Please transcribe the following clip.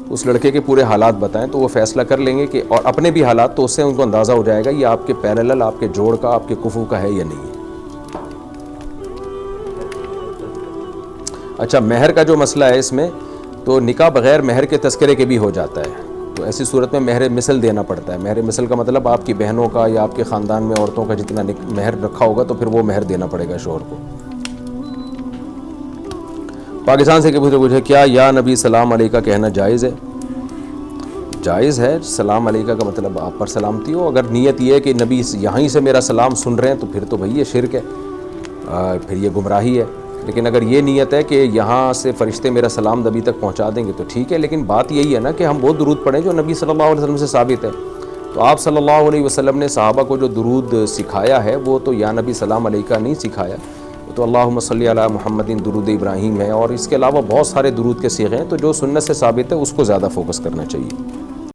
اس لڑکے کے پورے حالات بتائیں تو وہ فیصلہ کر لیں گے کہ، اور اپنے بھی حالات، تو اس سے ان کو اندازہ ہو جائے گا یہ آپ کے پیرالل، آپ کے جوڑ کا، آپ کے کفو کا ہے یا نہیں ہے۔ اچھا، مہر کا جو مسئلہ ہے اس میں، تو نکاح بغیر مہر کے تذکرے کے بھی ہو جاتا ہے، تو ایسی صورت میں مہر مثل دینا پڑتا ہے۔ مہر مثل کا مطلب آپ کی بہنوں کا یا آپ کے خاندان میں عورتوں کا جتنا مہر رکھا ہوگا تو پھر وہ مہر دینا پڑے گا شوہر کو۔ پاکستان سے پوچھے کیا یا نبی سلام علیکہ کہنا جائز ہے؟ جائز ہے، سلام علیکہ کا مطلب آپ پر سلامتی ہو۔ اگر نیت یہ ہے کہ نبی یہاں ہی سے میرا سلام سن رہے ہیں تو پھر تو بھئی یہ شرک ہے، پھر یہ گمراہی ہے۔ لیکن اگر یہ نیت ہے کہ یہاں سے فرشتے میرا سلام نبی تک پہنچا دیں گے تو ٹھیک ہے، لیکن بات یہی ہے نا کہ ہم وہ درود پڑھیں جو نبی صلی اللہ علیہ وسلم سے ثابت ہے۔ تو آپ صلی اللہ علیہ وسلم نے صحابہ کو جو درود سکھایا ہے وہ تو یا نبی سلام علیکہ نہیں سکھایا، تو اللہم صلی علی محمد درود ابراہیم ہے، اور اس کے علاوہ بہت سارے درود کے صیغے ہیں، تو جو سنت سے ثابت ہے اس کو زیادہ فوکس کرنا چاہیے۔